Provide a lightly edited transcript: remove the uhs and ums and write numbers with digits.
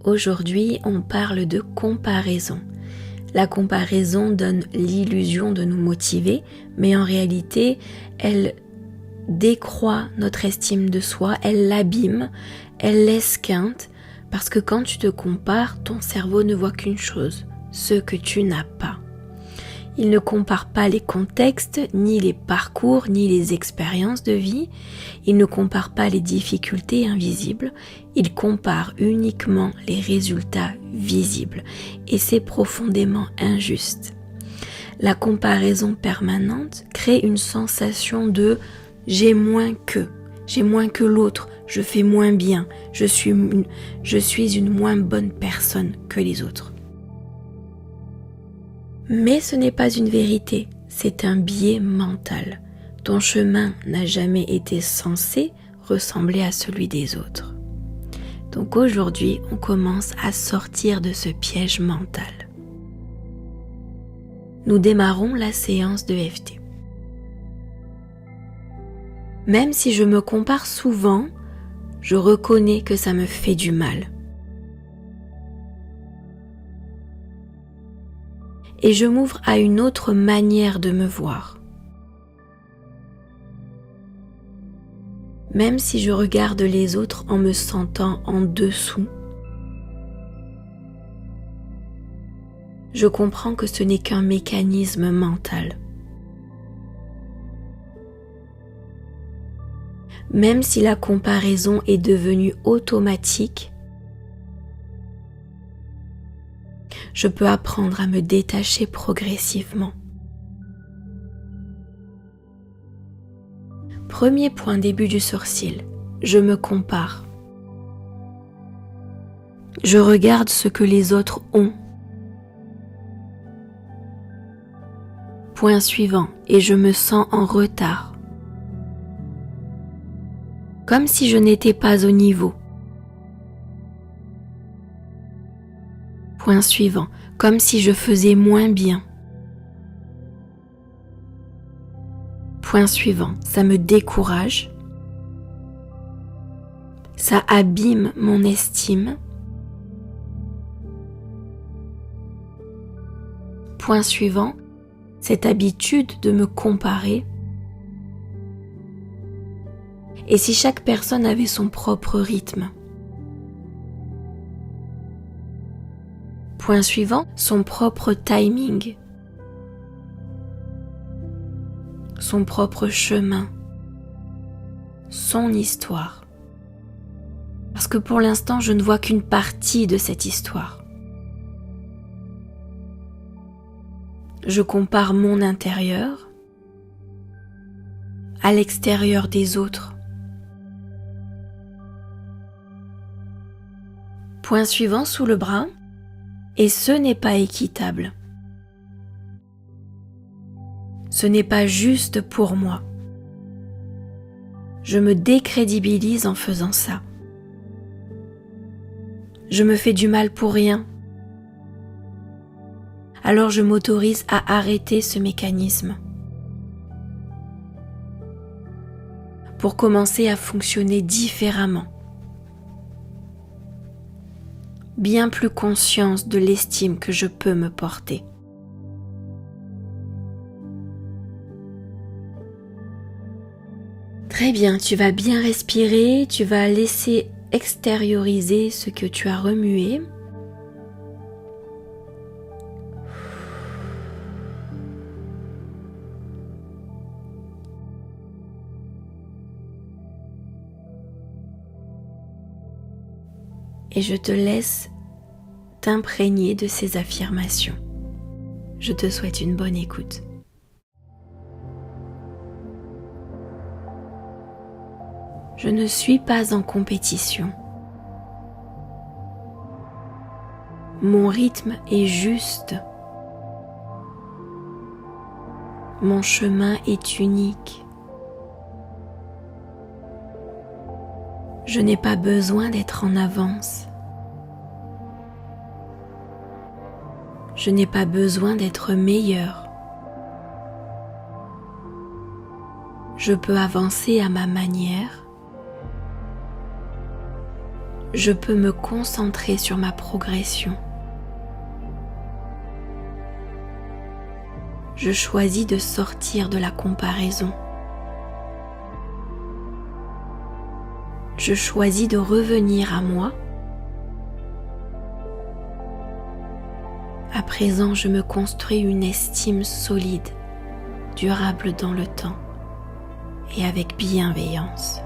Aujourd'hui, on parle de comparaison. La comparaison donne l'illusion de nous motiver, mais en réalité, elle décroît notre estime de soi, elle l'abîme, elle l'esquinte, parce que quand tu te compares, ton cerveau ne voit qu'une chose, ce que tu n'as pas. Il ne compare pas les contextes, ni les parcours, ni les expériences de vie. Il ne compare pas les difficultés invisibles. Il compare uniquement les résultats visibles. Et c'est profondément injuste. La comparaison permanente crée une sensation de « j'ai moins que l'autre, je fais moins bien, je suis une moins bonne personne que les autres ». Mais ce n'est pas une vérité, c'est un biais mental. Ton chemin n'a jamais été censé ressembler à celui des autres. Donc aujourd'hui, on commence à sortir de ce piège mental. Nous démarrons la séance de EFT. Même si je me compare souvent, je reconnais que ça me fait du mal. Et je m'ouvre à une autre manière de me voir. Même si je regarde les autres en me sentant en dessous, je comprends que ce n'est qu'un mécanisme mental. Même si la comparaison est devenue automatique, je peux apprendre à me détacher progressivement. Premier point, début du sourcil, je me compare. Je regarde ce que les autres ont. Point suivant, et je me sens en retard. Comme si je n'étais pas au niveau. Point suivant, comme si je faisais moins bien. Point suivant, ça me décourage. Ça abîme mon estime. Point suivant, cette habitude de me comparer. Et si chaque personne avait son propre rythme? Point suivant, son propre timing, son propre chemin, son histoire. Parce que pour l'instant, je ne vois qu'une partie de cette histoire. Je compare mon intérieur à l'extérieur des autres. Point suivant, sous le bras. Et ce n'est pas équitable. Ce n'est pas juste pour moi. Je me décrédibilise en faisant ça. Je me fais du mal pour rien. Alors je m'autorise à arrêter ce mécanisme. Pour commencer à fonctionner différemment. Bien plus conscience de l'estime que je peux me porter. Très bien, tu vas bien respirer, tu vas laisser extérioriser ce que tu as remué. Et je te laisse t'imprégner de ces affirmations. Je te souhaite une bonne écoute. Je ne suis pas en compétition. Mon rythme est juste. Mon chemin est unique. Je n'ai pas besoin d'être en avance. Je n'ai pas besoin d'être meilleur. Je peux avancer à ma manière. Je peux me concentrer sur ma progression. Je choisis de sortir de la comparaison. Je choisis de revenir à moi. À présent, je me construis une estime solide, durable dans le temps et avec bienveillance.